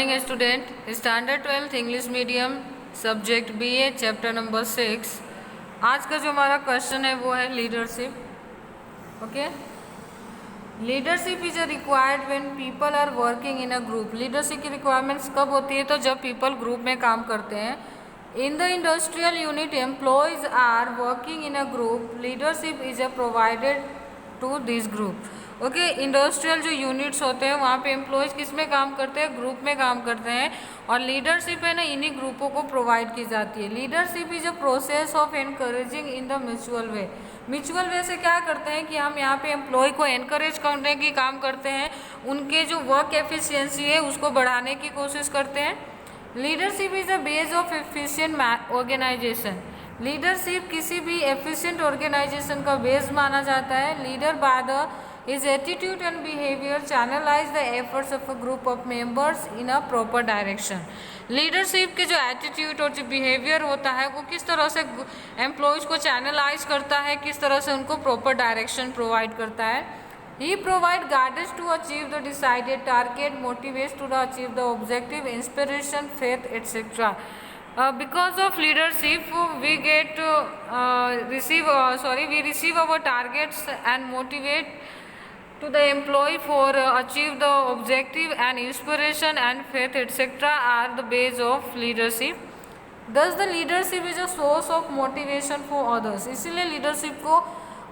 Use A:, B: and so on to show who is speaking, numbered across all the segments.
A: Student standard 12th English medium subject BA chapter number 6। आज का जो हमारा क्वेश्चन है वो है leadership. Okay, leadership is a required when people are working in a group. Leadership की रिक्वायरमेंट्स कब होती है? तो जब पीपल ग्रुप में काम करते हैं। In the industrial unit employees are working in a group, leadership is a provided to this group. Okay, industrial जो यूनिट्स होते हैं वहाँ पे एम्प्लॉयज़ किस में काम करते हैं? ग्रुप में काम करते हैं, और लीडरशिप है ना इन्हीं ग्रुपों को प्रोवाइड की जाती है। Leadership is a process of encouraging in the mutual way. Mutual way से क्या करते हैं कि हम यहाँ पे एम्प्लॉय को एनकरेज करने की काम करते हैं, उनके जो वर्क एफिशिएंसी है उसको बढ़ाने की कोशिश करते हैं। Leadership is the base of efficient organisation. Leadership किसी भी एफिशिएंट ऑर्गेनाइजेशन का बेस माना जाता है। Leader by the his attitude and behavior channelize the efforts of a group of members in a proper direction। Leadership के जो attitude और जो बिहेवियर होता है वो किस तरह से एम्प्लॉयज़ को चैनलाइज करता है, किस तरह से उनको प्रॉपर डायरेक्शन प्रोवाइड करता है। He provide guidance to achieve the decided target, motivates to achieve the objective, inspiration, faith etcetera. Because of leadership we get we receive our targets and motivate to the employee for achieve the objective, and inspiration and faith etc. are the base of leadership. Thus the leadership is a source of motivation for others। इसीलिए leadership को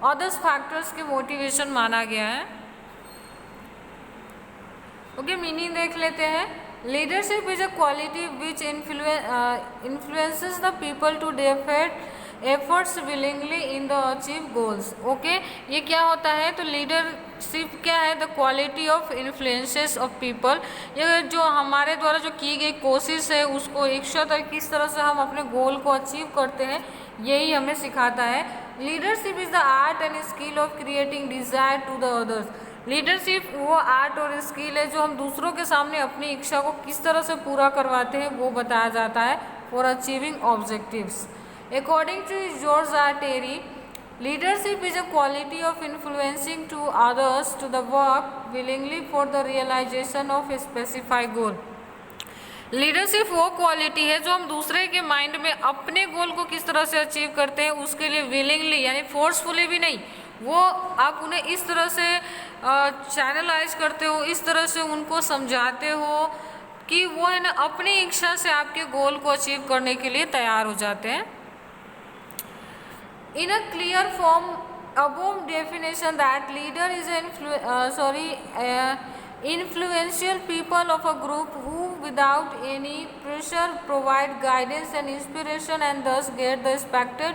A: others factors के motivation माना गया है। Okay, meaning देख लेते हैं। Leadership is a quality which influences the people to defeat efforts willingly in the achieve goals. Okay, ये क्या होता है? तो लीडरशिप क्या है? The quality of influences of people. ये जो हमारे द्वारा जो की गई कोशिश है उसको इच्छा तक किस तरह से हम अपने गोल को अचीव करते हैं, यही हमें सिखाता है। Leadership is the art and skill of creating desire to the others. Leadership वो आर्ट और स्किल है जो हम दूसरों के सामने अपनी इच्छा को किस तरह से पूरा करवाते हैं वो बताया जाता है, for achieving objectives. According to George R Terry, leadership is a quality of influencing to others to the work willingly for the realisation of a specified goal. Leadership वो क्वालिटी है जो हम दूसरे के माइंड में अपने गोल को किस तरह से अचीव करते हैं, उसके लिए विलिंगली यानी फोर्सफुली भी नहीं, वो आप उन्हें इस तरह से चैनलाइज करते हो, इस तरह से उनको समझाते हो कि वो है ना अपनी इच्छा से आपके गोल को अचीव करने के लिए तैयार हो जाते हैं। In a clear form above definition that leader is influential people of a group who without any pressure provide guidance and inspiration and thus get the expected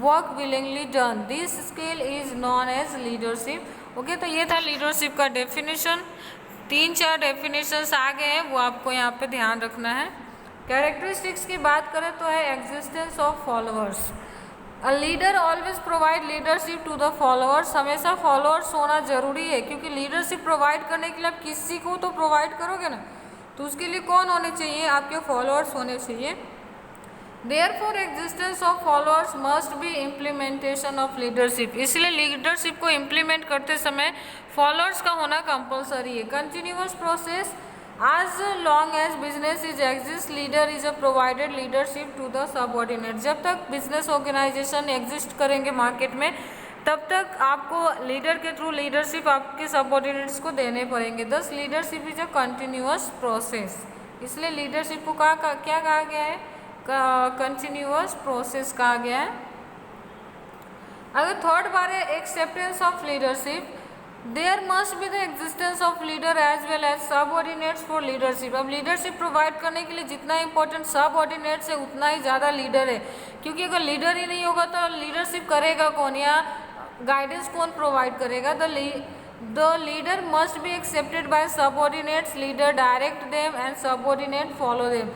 A: work willingly done। This skill is known as leadership। Okay, तो ये था leadership का definition. 3-4 definitions आ गए हैं, वो आपको यहाँ पे ध्यान रखना है। कैरेक्टरिस्टिक्स की बात करें तो है existence of followers. A leader always provide leadership to the followers. हमेशा फॉलोअर्स होना जरूरी है, क्योंकि लीडरशिप प्रोवाइड करने के लिए आप किसी को तो प्रोवाइड करोगे ना, तो उसके लिए कौन होने चाहिए? आपके फॉलोअर्स होने चाहिए। Therefore existence of followers must be implementation of leadership। इसलिए लीडरशिप को इम्प्लीमेंट करते समय फॉलोअर्स का होना कंपलसरी है। Continuous process as long as business is exist, leader is a provided leadership to the subordinate। जब तक बिजनेस ऑर्गेनाइजेशन एग्जिस्ट करेंगे मार्केट में, तब तक आपको लीडर के थ्रू लीडरशिप आपके सबऑर्डिनेट्स को देने पड़ेंगे। दस leadership is a continuous process. इसलिए लीडरशिप को क्या कहा गया है? कंटिन्यूअस प्रोसेस कहा गया है। अगर थर्ड बार है acceptance of leadership, there must be the existence of leader as well as subordinates for leadership. अब लीडरशिप प्रोवाइड करने के लिए जितना इंपॉर्टेंट सबऑर्डिनेट्स है उतना ही ज़्यादा लीडर है, क्योंकि अगर लीडर ही नहीं होगा तो लीडरशिप करेगा कौन, या गाइडेंस कौन प्रोवाइड करेगा? The leader must be accepted by subordinates, leader direct them and subordinate follow them.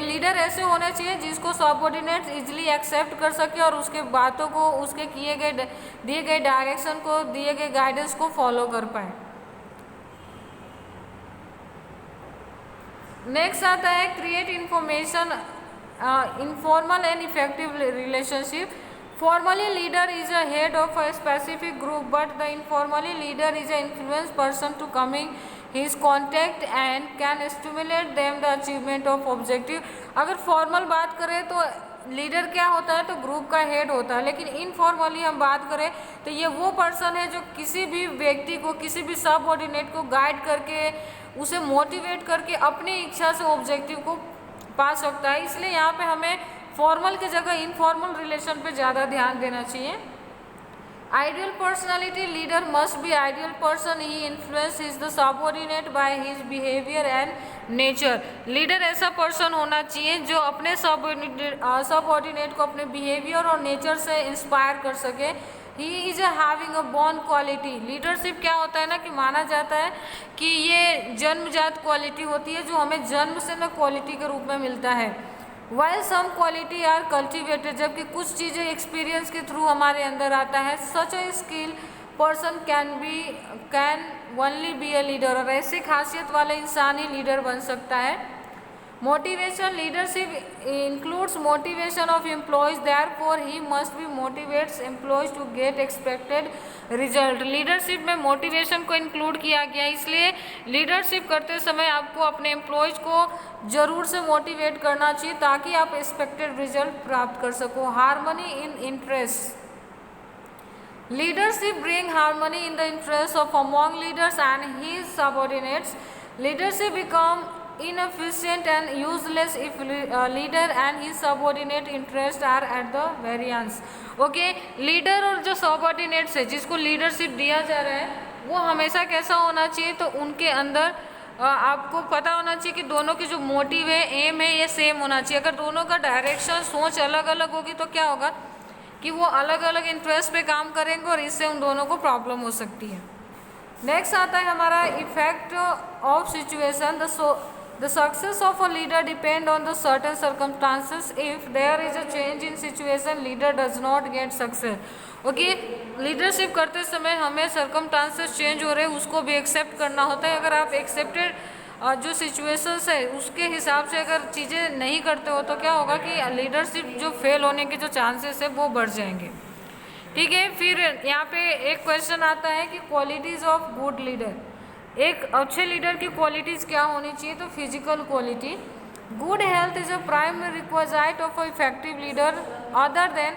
A: Leader ऐसे होने चाहिए जिसको सबऑर्डिनेट्स इजीली एक्सेप्ट कर सके और उसके बातों को, उसके दिए गए डायरेक्शन को, दिए गए गाइडेंस को फॉलो कर पाए। नेक्स्ट आता है create information informal and effective relationship. Formally leader is a head of a specific group, but the informally leader is an influence person to his contact and can stimulate them the achievement of objective। अगर formal बात करें तो leader क्या होता है, तो group का head होता है, लेकिन इनफॉर्मली हम बात करें तो ये वो पर्सन है जो किसी भी व्यक्ति को, किसी भी सबऑर्डिनेट को गाइड करके, उसे मोटिवेट करके अपनी इच्छा से ऑब्जेक्टिव को पा सकता है। इसलिए यहाँ पे हमें फॉर्मल की जगह इनफॉर्मल रिलेशन पे ज़्यादा ध्यान देना चाहिए। Ideal personality leader must be ideal person, he influence is the subordinate by his behaviour and nature. Leader ऐसा पर्सन होना चाहिए जो अपने सबऑर्डिनेट को अपने बिहेवियर और नेचर से इंस्पायर कर सके। He is having a born quality. Leadership क्या होता है ना, कि माना जाता है कि ये जन्मजात क्वालिटी होती है जो हमें जन्म से ना क्वालिटी के रूप में मिलता है। While some quality are cultivated, जबकि कुछ चीज़ें एक्सपीरियंस के थ्रू हमारे अंदर आता है। Such a skill person can only be a leader, और ऐसी खासियत वाला इंसान ही लीडर बन सकता है। Motivation leadership includes motivation of employees, therefore he must be motivates employees to get expected result. Leadership में मोटिवेशन को इंक्लूड किया गया, इसलिए लीडरशिप करते समय आपको अपने एम्प्लॉयज को जरूर से मोटिवेट करना चाहिए ताकि आप एक्सपेक्टेड रिजल्ट प्राप्त कर सको। Harmony in interest, leadership bring harmony in the interest of among leaders and his subordinates। leadership become inefficient and useless if leader and his subordinate interest are at the variance। Okay, leader और जो subordinates है जिसको leadership दिया जा रहा है वो हमेशा कैसा होना चाहिए, तो उनके अंदर आपको पता होना चाहिए कि दोनों की जो मोटिव है, एम है, ये सेम होना चाहिए। अगर दोनों का डायरेक्शन, सोच अलग अलग होगी तो क्या होगा कि वो अलग अलग इंटरेस्ट पे काम करेंगे और इससे उन दोनों को प्रॉब्लम हो सकती है। नेक्स्ट आता है हमारा effect of situation. The success of a leader depend on the certain circumstances, if there is a change in situation leader does not get success. Okay, leadership करते समय हमें सर्कमस्टांसेस चेंज हो रहे हैं उसको भी एक्सेप्ट करना होता है। अगर आप एक्सेप्टेड जो सिचुएशंस है उसके हिसाब से अगर चीज़ें नहीं करते हो तो क्या होगा कि लीडरशिप जो फेल होने के जो चांसेस है वो बढ़ जाएंगे। ठीक है, फिर यहाँ पे एक क्वेश्चन आता है कि क्वालिटीज़ ऑफ गुड लीडर। एक अच्छे लीडर की क्वालिटीज़ क्या होनी चाहिए, तो physical quality. Good health is a primary requisite of a effective leader. Other than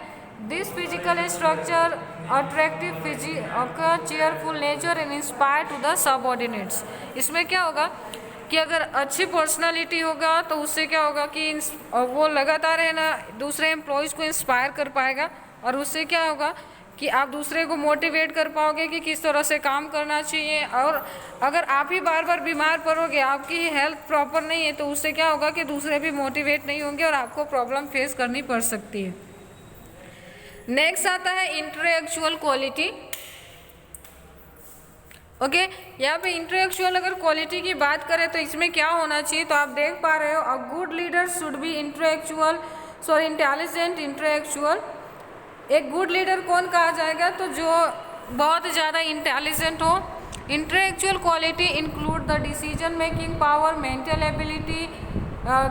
A: this physical structure attractive cheerful nature and inspire to the subordinates. इसमें क्या होगा कि अगर अच्छी पर्सनालिटी होगा तो उससे क्या होगा कि वो लगातार है ना दूसरे एम्प्लॉयज़ को इंस्पायर कर पाएगा, और उससे क्या होगा कि आप दूसरे को मोटिवेट कर पाओगे कि किस तरह से काम करना चाहिए। और अगर आप ही बार बार बीमार पड़ोगे, आपकी ही हेल्थ प्रॉपर नहीं है, तो उससे क्या होगा कि दूसरे भी मोटिवेट नहीं होंगे और आपको प्रॉब्लम फेस करनी पड़ सकती है। नेक्स्ट आता है इंटेलेक्चुअल क्वालिटी। ओके, यहाँ पे इंटेलेक्चुअल अगर क्वालिटी की बात करें तो इसमें क्या होना चाहिए, तो आप देख पा रहे हो a good leader should be intelligent intellectual. एक गुड लीडर कौन कहा जाएगा, तो जो बहुत ज़्यादा इंटेलिजेंट हो। Intellectual quality include the decision making power, mental ability,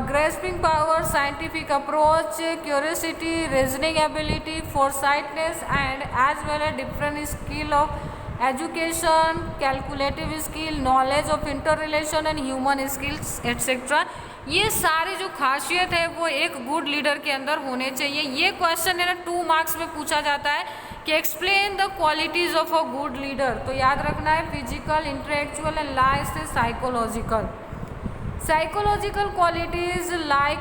A: grasping power, scientific approach, curiosity, reasoning ability, foresightness and as well as different skill of education, calculative skill, knowledge of inter relation and human skills etcetera. ये सारी जो खासियत है वो एक good leader के अंदर होने चाहिए। ये क्वेश्चन है ना 2 मार्क्स में पूछा जाता है कि explain the qualities of a good leader. तो याद रखना है फिजिकल, इंटेलेक्चुअल एंड लास्ट है psychological. Psychological qualities like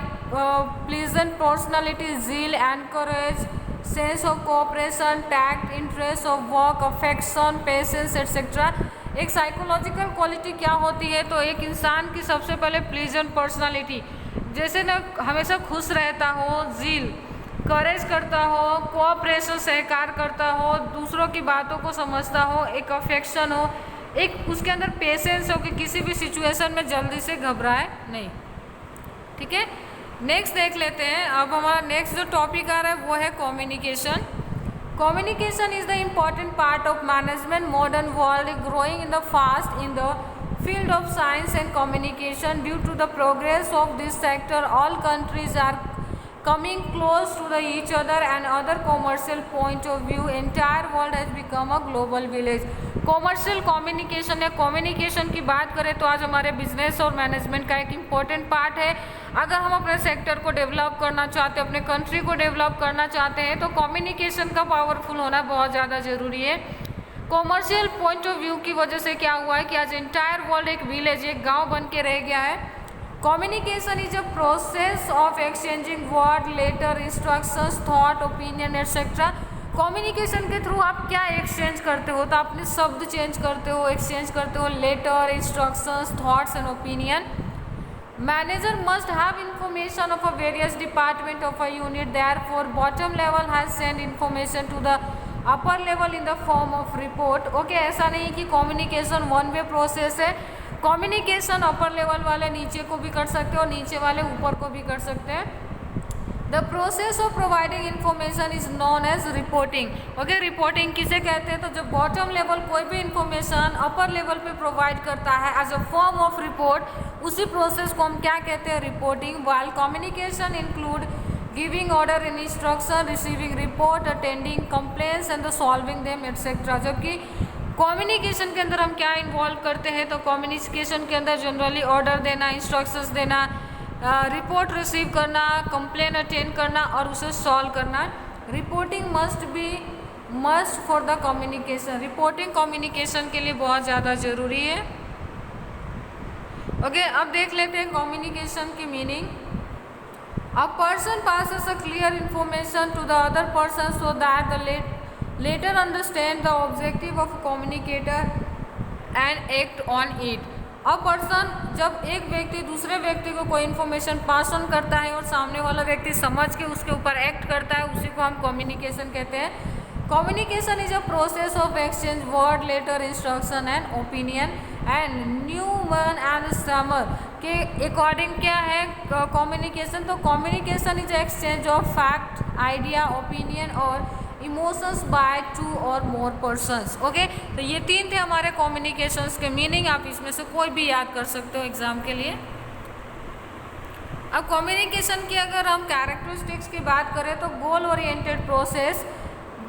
A: pleasant personality, zeal and courage, sense of cooperation, tact, interest of work, affection, patience etcetera. एक साइकोलॉजिकल क्वालिटी क्या होती है, तो एक इंसान की सबसे पहले प्लीजेंट पर्सनालिटी, जैसे ना हमेशा खुश रहता हो, जील, करेज करता हो, कोऑपरेशन सहकार करता हो, दूसरों की बातों को समझता हो, एक अफेक्शन हो, एक उसके अंदर पेशेंस हो कि किसी भी सिचुएशन में जल्दी से घबराए नहीं। ठीक है, नेक्स्ट देख लेते हैं। अब हमारा नेक्स्ट जो टॉपिक आ रहा है वो है communication. Communication is the important part of management modern world growing in the fast in the field of science and communication. Due to the progress of this sector, all countries are coming close to the each other and other commercial point of view, entire world has become a global village. Commercial communication या communication की बात करें तो आज हमारे business और management का एक इम्पॉर्टेंट पार्ट है. अगर हम अपने सेक्टर को डेवलप करना चाहते हैं, अपने कंट्री को डेवलप करना चाहते हैं, तो कम्युनिकेशन का पावरफुल होना बहुत ज़्यादा ज़रूरी है. कॉमर्शियल पॉइंट ऑफ व्यू की वजह से क्या हुआ है कि आज एंटायर वर्ल्ड एक विलेज, एक गांव बन के रह गया है. Communication is a process of exchanging word, letter, instructions, thought, opinion etcetera. Communication के थ्रू आप क्या एक्सचेंज करते हो, तो अपने शब्द चेंज करते हो, एक्सचेंज करते हो, letter, instructions, thoughts and opinion. Manager must have information of a various department of a unit. Therefore, bottom level has sent information to the upper level in the form of report. Okay, ऐसा नहीं कि communication one way process है. Communication upper level वाले नीचे को भी कर सकते हो और नीचे वाले ऊपर को भी कर सकते हैं. The process of providing information is known as reporting. Okay, reporting किसे कहते हैं, तो जब bottom level कोई भी information upper level पे provide करता है as a form of report, उसी process को हम क्या कहते हैं, reporting. While communication include giving order and instruction, receiving report, attending complaints and the solving them etc. जबकि कम्युनिकेशन के अंदर हम क्या इन्वॉल्व करते हैं, तो कम्युनिकेशन के अंदर जनरली ऑर्डर देना, इंस्ट्रक्शंस देना, रिपोर्ट रिसीव करना, कंप्लेन अटेंड करना और उसे सॉल्व करना. Reporting must for the communication. Reporting communication के लिए बहुत ज़्यादा ज़रूरी है. ओके, अब देख लेते हैं कम्युनिकेशन की meaning. A person passes a clear information to the other person so that the later understand the objective of communicator and act on it. A person, जब एक व्यक्ति दूसरे व्यक्ति को कोई इन्फॉर्मेशन पास ऑन करता है और सामने वाला व्यक्ति समझ के उसके ऊपर एक्ट करता है, उसी को हम कम्युनिकेशन कहते हैं. Communication is a process of exchange word, letter, instruction and opinion. And Newman and Summer के अकॉर्डिंग क्या है कम्युनिकेशन, तो communication is exchange of fact, idea, opinion और इमोशंस बाय टू और मोर पर्सनस. ओके, तो ये तीन थे हमारे कम्युनिकेशंस के मीनिंग. आप इसमें से कोई भी याद कर सकते हो एग्जाम के लिए. अब कम्युनिकेशन की अगर हम कैरेक्टरिस्टिक्स की बात करें तो goal oriented process.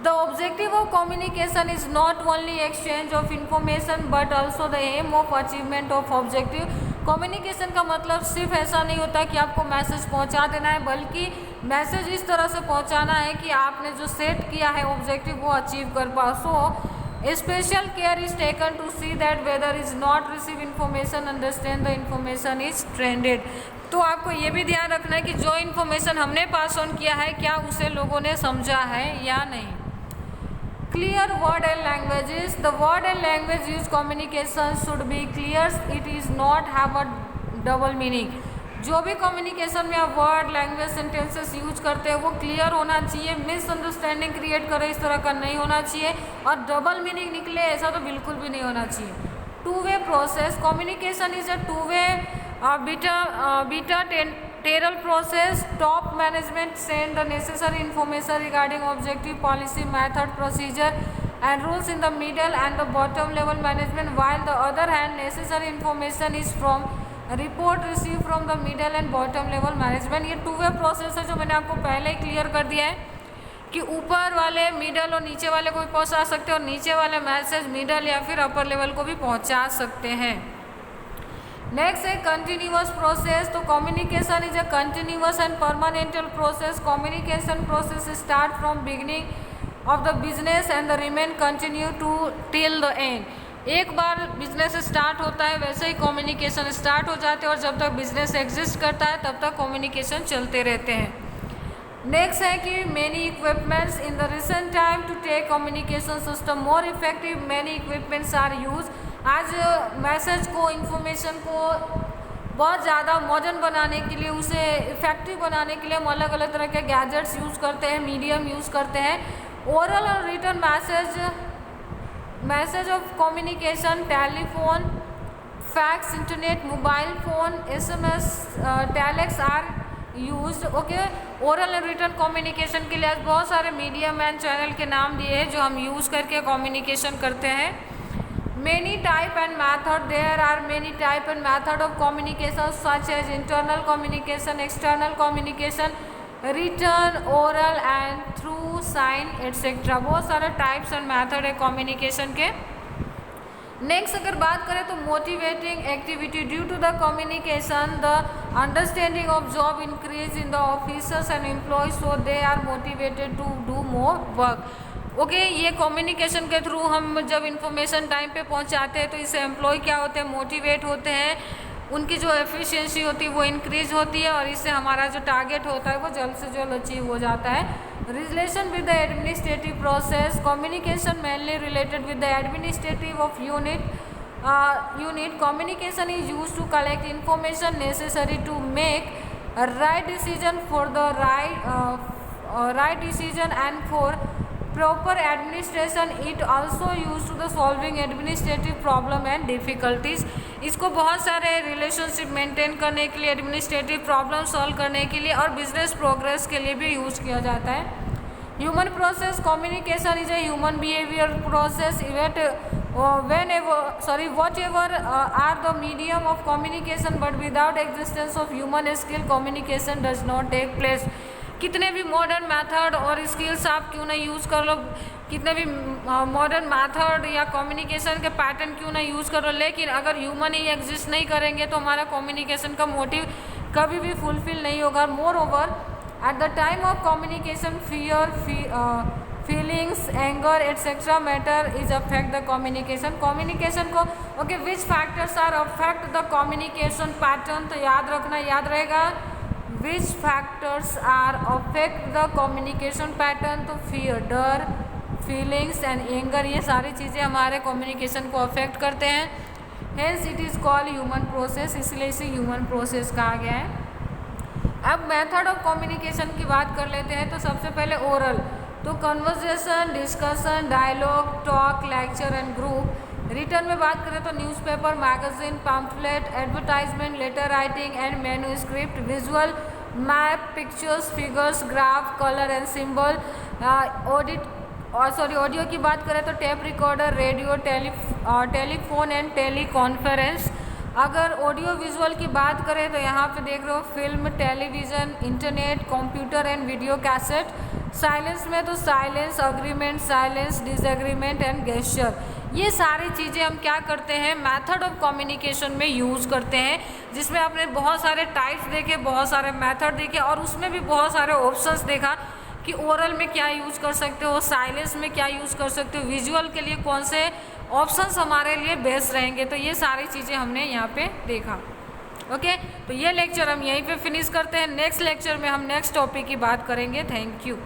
A: The objective of communication is not only exchange of information but also the aim of achievement of objective. Communication का मतलब सिर्फ ऐसा नहीं होता कि आपको मैसेज पहुंचा देना है, बल्कि मैसेज इस तरह से पहुंचाना है कि आपने जो सेट किया है ऑब्जेक्टिव वो अचीव कर पाओ. So special care is taken to see that whether is not receive information understand the information is trended. तो आपको ये भी ध्यान रखना है कि जो इन्फॉर्मेशन हमने पास ऑन किया है क्या उसे लोगों ने समझा है या नहीं. Clear word and languages. The word and language use communication should be clear. It is not have a double meaning. जो भी कम्युनिकेशन में आप वर्ड, लैंग्वेज, सेंटेंसेस यूज करते हैं वो क्लियर होना चाहिए. मिसअंडरस्टैंडिंग क्रिएट करे इस तरह का नहीं होना चाहिए और डबल मीनिंग निकले ऐसा तो बिल्कुल भी नहीं होना चाहिए. Two way process. Communication is a two way bilateral process. Top management send the necessary information regarding objective, policy, method, procedure and rules in the middle and the bottom level management, while the other hand necessary information is from report received from the middle and bottom level management. ये two way process है जो मैंने आपको पहले ही clear कर दिया है कि ऊपर वाले, मिडल और नीचे वाले को भी पहुंचा सकते हैं और नीचे वाले मैसेज मिडल या फिर अपर लेवल को भी पहुंचा सकते हैं. नेक्स्ट है कंटिन्यूअस प्रोसेस. तो communication is a continuous and permanental process. Communication process start from beginning of the business and the remain continue to till the end. एक बार बिजनेस स्टार्ट होता है वैसे ही कम्युनिकेशन स्टार्ट हो जाते हैं और जब तक बिजनेस एग्जिस्ट करता है तब तक कम्युनिकेशन चलते रहते हैं. नेक्स्ट है कि many equipments. In the recent time to take communication system more effective many equipments are use. आज मैसेज को, इन्फॉर्मेशन को बहुत ज़्यादा मॉडर्न बनाने के लिए, उसे इफेक्टिव बनाने के लिए हम अलग अलग तरह के गैजेट्स यूज़ करते हैं, मीडियम यूज़ करते हैं. ओरल और written message of communication, telephone, fax, internet, mobile phone, SMS, telex are use. Okay, oral and written communication के लिए आज बहुत सारे मीडियम एंड चैनल के नाम दिए हैं जो हम यूज़ करके कम्युनिकेशन करते हैं. Many type and method. There are many type and method of communication such as internal communication, external communication, written, oral and through sign etcetera. बहुत सारे टाइप्स एंड मेथड है कम्युनिकेशन के। नेक्स्ट अगर बात करें तो motivating activity, due to the communication the understanding of job increase in the officers and employees, so they are motivated to do more work. Okay, ये कम्युनिकेशन के थ्रू हम जब इंफॉर्मेशन टाइम पे पहुंचाते हैं तो इससे एम्प्लॉय क्या होते हैं, मोटिवेट होते हैं, उनकी जो एफिशिएंसी होती है वो इंक्रीज होती है और इससे हमारा जो टारगेट होता है वो जल्द से जल्द अचीव हो जाता है। Relation with the administrative process, communication mainly related with the administrative of unit, communication is use to collect information necessary to make right decision for the right decision and for proper administration. It also used to the solving administrative problem and difficulties. इसको बहुत सारे relationship maintain करने के लिए, administrative problem solve करने के लिए और बिजनेस प्रोग्रेस के लिए भी यूज किया जाता है। Human process, communication is a human behaviour process whatever are the medium of communication, but without existence of human skill communication does not take place. कितने भी मॉडर्न मेथड और स्किल्स आप क्यों ना यूज़ कर लो, कितने भी मॉडर्न मेथड या कम्युनिकेशन के पैटर्न क्यों ना यूज़ करो, लेकिन अगर ह्यूमन ही एग्जिस्ट नहीं करेंगे तो हमारा कम्युनिकेशन का मोटिव कभी भी फुलफिल नहीं होगा। Moreover at the time of communication fear, feelings, anger etcetera matter is affect the communication को। Okay, which factors are affect the communication pattern, तो याद रखना, याद रहेगा which factors are affect the communication pattern, तो fear, डर, feelings and anger, ये सारी चीज़ें हमारे कम्युनिकेशन को अफेक्ट करते हैं। Hence it is called human process, इसलिए इसे ह्यूमन प्रोसेस कहा गया है। अब मेथड ऑफ कम्युनिकेशन की बात कर लेते हैं। तो सबसे पहले ओरल, तो conversation, discussion, dialogue, talk, lecture and group. Written में बात करें तो newspaper, magazine, pamphlet, advertisement, letter writing and manuscript. Visual, map, pictures, figures, graph, colour and symbol. Audio की बात करें तो tape recorder, radio, telephone and teleconference. अगर audio visual की बात करें तो यहाँ पे देख रहे हो film, television, internet, computer and video cassette. Silence में तो silence, agreement, silence, disagreement and gesture. ये सारी चीज़ें हम क्या करते हैं, मेथड ऑफ कम्युनिकेशन में यूज़ करते हैं, जिसमें आपने बहुत सारे टाइप्स देखे, बहुत सारे मेथड देखे और उसमें भी बहुत सारे ऑप्शंस देखा कि ओरल में क्या यूज़ कर सकते हो, साइलेंस में क्या यूज़ कर सकते हो, विजुअल के लिए कौन से ऑप्शंस हमारे लिए बेस्ट रहेंगे। तो ये सारी चीज़ें हमने यहाँ पे देखा। ओके, तो ये लेक्चर हम यहीं पे फिनिश करते हैं। नेक्स्ट लेक्चर में हम नेक्स्ट टॉपिक की बात करेंगे। Thank you.